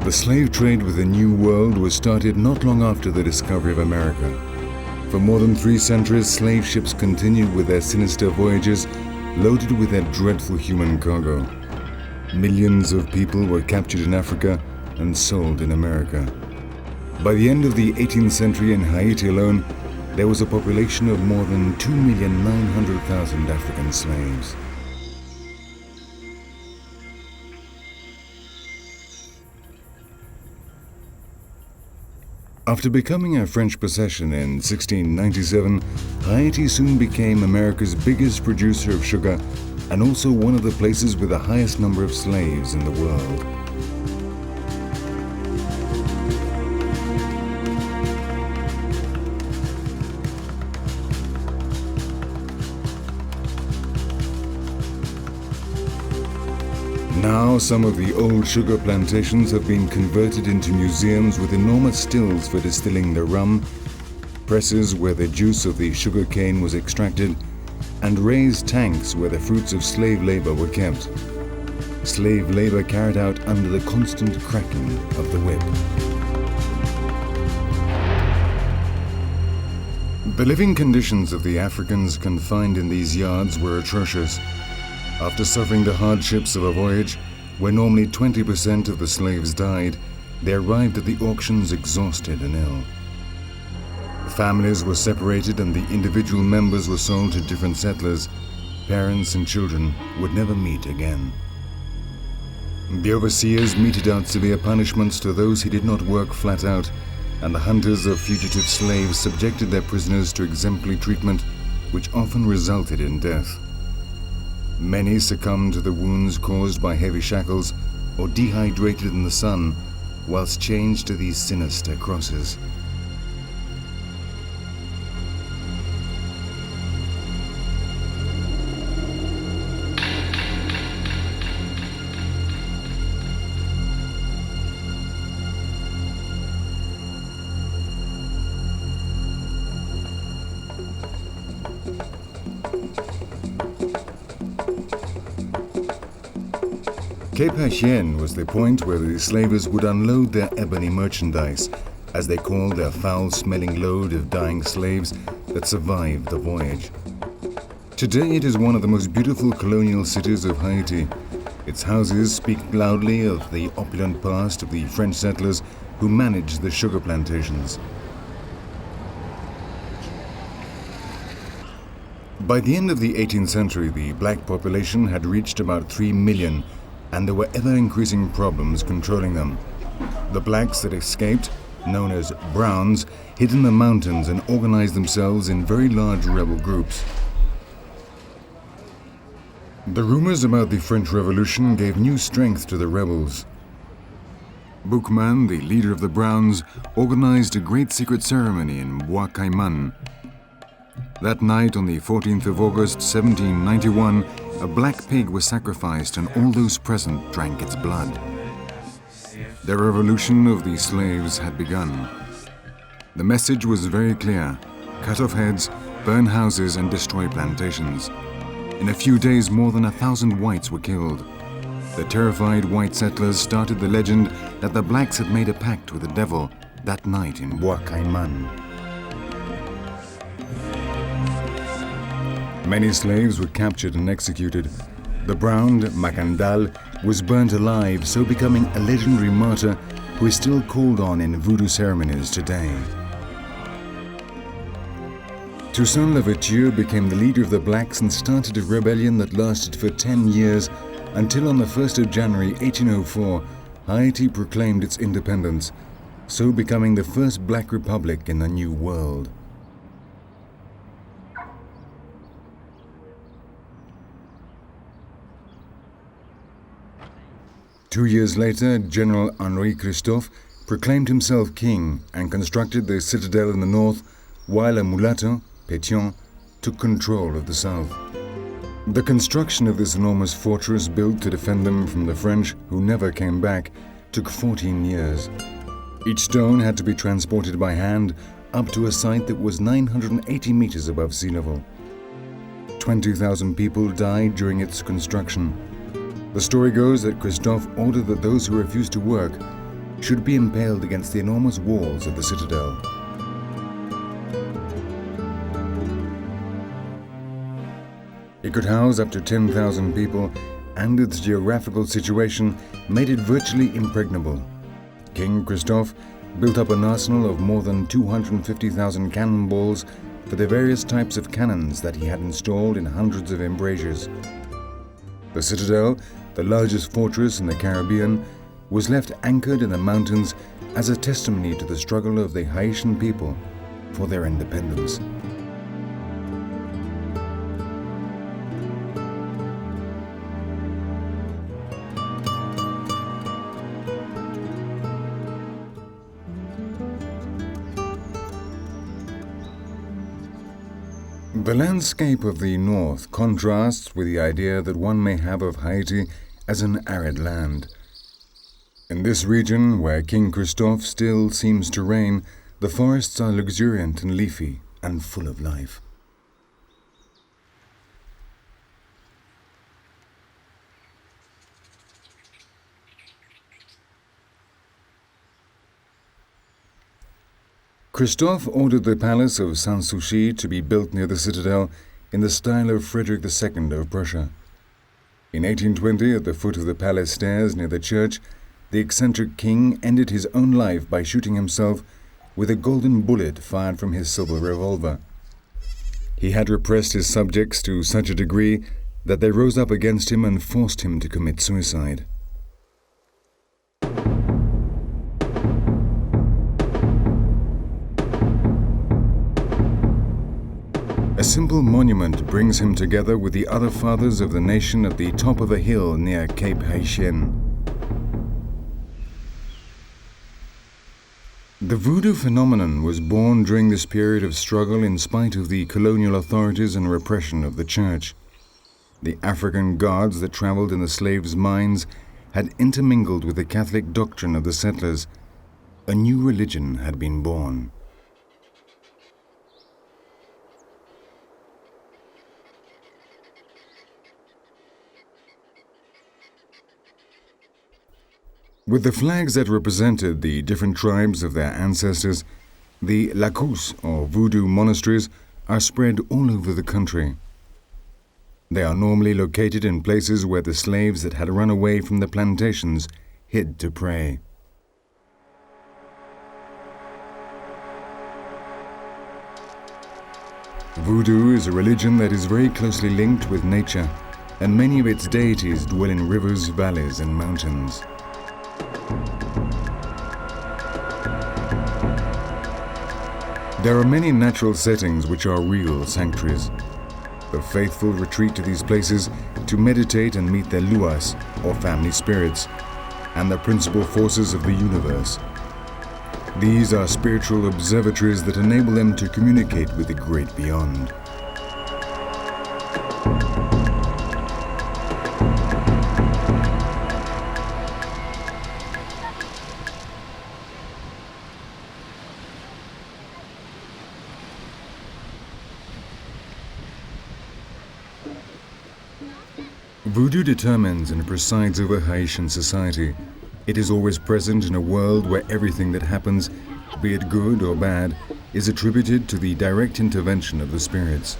The slave trade with the New World was started not long after the discovery of America. For more than 3 centuries, slave ships continued with their sinister voyages, loaded with their dreadful human cargo. Millions of people were captured in Africa and sold in America. By the end of the 18th century in Haiti alone, there was a population of more than 2,900,000 African slaves. After becoming a French possession in 1697, Haiti soon became America's biggest producer of sugar and also one of the places with the highest number of slaves in the world. Now, some of the old sugar plantations have been converted into museums with enormous stills for distilling the rum, presses where the juice of the sugar cane was extracted, and raised tanks where the fruits of slave labor were kept. Slave labor carried out under the constant cracking of the whip. The living conditions of the Africans confined in these yards were atrocious. After suffering the hardships of a voyage, where normally 20% of the slaves died, they arrived at the auctions exhausted and ill. Families were separated and the individual members were sold to different settlers. Parents and children would never meet again. The overseers meted out severe punishments to those who did not work flat out, and the hunters of fugitive slaves subjected their prisoners to exemplary treatment, which often resulted in death. Many succumbed to the wounds caused by heavy shackles or dehydrated in the sun, whilst chained to these sinister crosses. Cape Haitian was the point where the slavers would unload their ebony merchandise, as they called their foul-smelling load of dying slaves that survived the voyage. Today it is one of the most beautiful colonial cities of Haiti. Its houses speak loudly of the opulent past of the French settlers who managed the sugar plantations. By the end of the 18th century, the black population had reached about 3 million, and there were ever-increasing problems controlling them. The blacks that escaped, known as browns, hid in the mountains and organized themselves in very large rebel groups. The rumors about the French Revolution gave new strength to the rebels. Gucaimán, the leader of the browns, organized a great secret ceremony in Gucaimán. That night, on the 14th of August, 1791, a black pig was sacrificed and all those present drank its blood. The revolution of the slaves had begun. The message was very clear: cut off heads, burn houses, and destroy plantations. In a few days, more than 1,000 whites were killed. The terrified white settlers started the legend that the blacks had made a pact with the devil that night in Gucaimán. Many slaves were captured and executed. The brown Macumba was burnt alive, so becoming a legendary martyr who is still called on in voodoo ceremonies today. Toussaint Louverture became the leader of the blacks and started a rebellion that lasted for 10 years until on the 1st of January 1804, Haiti proclaimed its independence, so becoming the first black republic in the New World. Two years later, General Henri Christophe proclaimed himself king and constructed the Citadel in the north, while a mulatto, Pétion, took control of the south. The construction of this enormous fortress, built to defend them from the French, who never came back, took 14 years. Each stone had to be transported by hand up to a site that was 980 meters above sea level. 20,000 people died during its construction. The story goes that Christophe ordered that those who refused to work should be impaled against the enormous walls of the Citadel. It could house up to 10,000 people, and its geographical situation made it virtually impregnable. King Christophe built up an arsenal of more than 250,000 cannonballs for the various types of cannons that he had installed in hundreds of embrasures. The Citadel, the largest fortress in the Caribbean, was left anchored in the mountains as a testimony to the struggle of the Haitian people for their independence. The landscape of the north contrasts with the idea that one may have of Haiti as an arid land. In this region, where King Christophe still seems to reign, the forests are luxuriant and leafy and full of life. Christophe ordered the palace of Sanssouci to be built near the citadel in the style of Frederick II of Prussia. In 1820, at the foot of the palace stairs near the church, the eccentric king ended his own life by shooting himself with a golden bullet fired from his silver revolver. He had repressed his subjects to such a degree that they rose up against him and forced him to commit suicide. A simple monument brings him together with the other fathers of the nation at the top of a hill near Cape Haitien. The Voodoo Phenomenon was born during this period of struggle in spite of the colonial authorities and repression of the church. The African gods that traveled in the slaves' minds had intermingled with the Catholic doctrine of the settlers. A new religion had been born. With the flags that represented the different tribes of their ancestors, the lacus, or voodoo monasteries, are spread all over the country. They are normally located in places where the slaves that had run away from the plantations hid to pray. Voodoo is a religion that is very closely linked with nature, and many of its deities dwell in rivers, valleys, and mountains. There are many natural settings which are real sanctuaries. The faithful retreat to these places to meditate and meet their luas, or family spirits, and the principal forces of the universe. These are spiritual observatories that enable them to communicate with the great beyond. Voodoo determines and presides over Haitian society. It is always present in a world where everything that happens, be it good or bad, is attributed to the direct intervention of the spirits.